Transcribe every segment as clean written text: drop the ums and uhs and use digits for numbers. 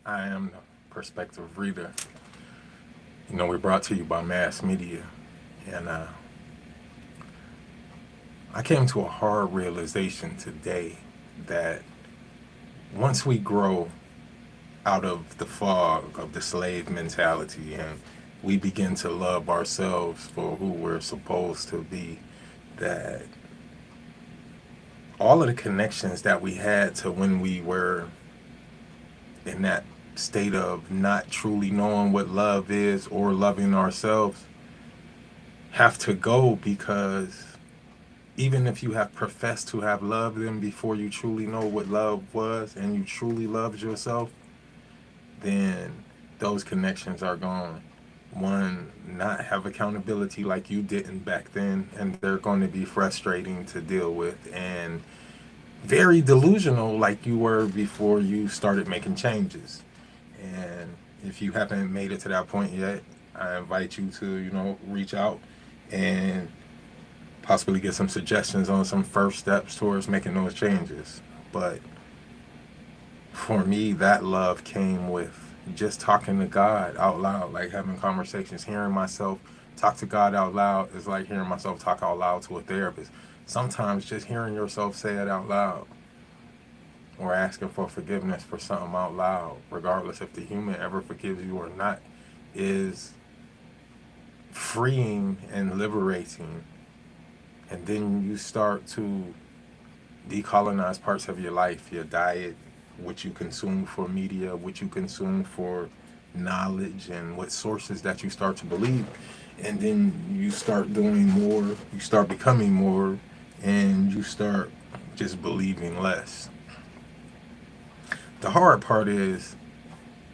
I am the perspective reader. We're brought to you by mass media. And I came to a hard realization today that once we grow out of the fog of the slave mentality and we begin to love ourselves for who we're supposed to be, that all of the connections that we had to when we were in that state of not truly knowing what love is or loving ourselves have to go, because even if you have professed to have loved them before you truly know what love was and you truly loved yourself, then those connections are gone. One, not have accountability like you didn't back then, and they're going to be frustrating to deal with, and very delusional like you were before you started making changes. And if you haven't made it to that point yet, I invite you to, reach out and possibly get some suggestions on some first steps towards making those changes. But for me, that love came with just talking to God out loud, like having conversations, hearing myself talk to God out loud is like hearing myself talk out loud to a therapist. Sometimes just hearing yourself say it out loud or asking for forgiveness for something out loud, regardless if the human ever forgives you or not, is freeing and liberating. And then you start to decolonize parts of your life, your diet, what you consume for media, what you consume for knowledge, and what sources that you start to believe. And then you start doing more, you start becoming more, and you start just believing less. The hard part is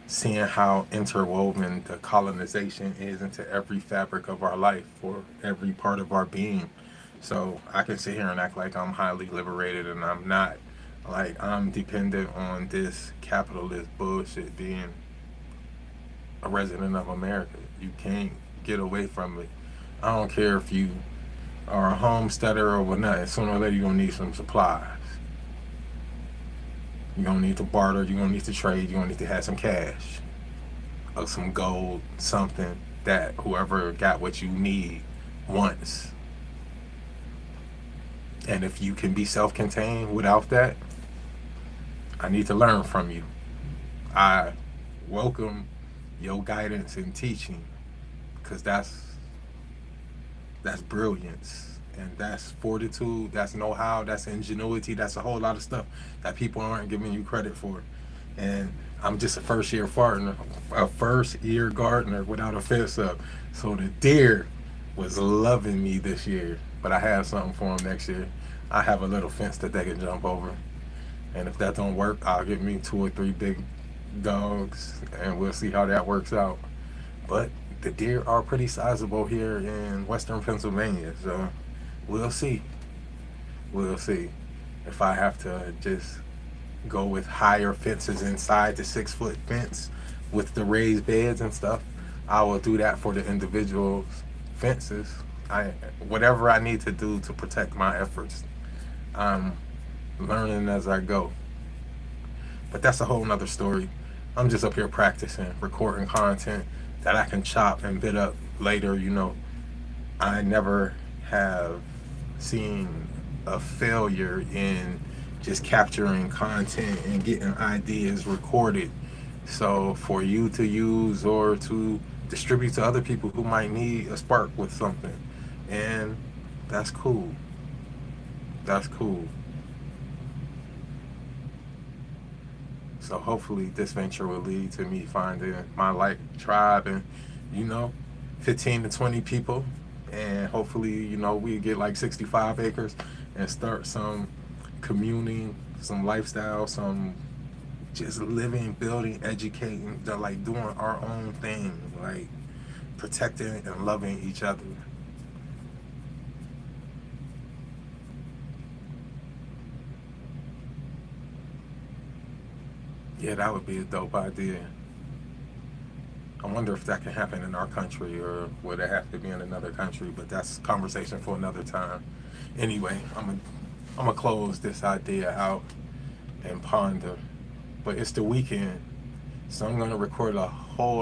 seeing how interwoven the colonization is into every fabric of our life, for every part of our being. So I can sit here and act like I'm highly liberated, and I'm not. Like, I'm dependent on this capitalist bullshit being a resident of America. You can't get away from it. I don't care if you are a homesteader or whatnot. Sooner or later, you're going to need some supplies. You're going to need to barter. You're going to need to trade. You're going to need to have some cash or some gold, something that whoever got what you need wants. And if you can be self-contained without that, I need to learn from you. I welcome your guidance and teaching, because that's brilliance, and that's fortitude, that's know-how, that's ingenuity, that's a whole lot of stuff that people aren't giving you credit for. And I'm just a first year gardener without a fence up. So the deer was loving me this year, but I have something for them next year. I have a little fence that they can jump over. And if that don't work, I'll get me 2 or 3 big dogs, and we'll see how that works out. But the deer are pretty sizable here in western Pennsylvania, so we'll see. We'll see. If I have to just go with higher fences inside the 6 foot fence with the raised beds and stuff, I will do that for the individual fences. Whatever I need to do to protect my efforts, I'm learning as I go. But that's a whole nother story. I'm just up here practicing, recording content that I can chop and bit up later. I never have seen a failure in just capturing content and getting ideas recorded. So for you to use or to distribute to other people who might need a spark with something. And that's cool. That's cool. So hopefully this venture will lead to me finding my like tribe and, you know, 15 to 20 people. And hopefully, we get like 65 acres and start some communing, some lifestyle, some just living, building, educating, like doing our own thing, like protecting and loving each other. Yeah, that would be a dope idea. I wonder if that can happen in our country, or would it have to be in another country, but that's conversation for another time. Anyway, I'm gonna close this idea out and ponder. But it's the weekend, So I'm gonna record a whole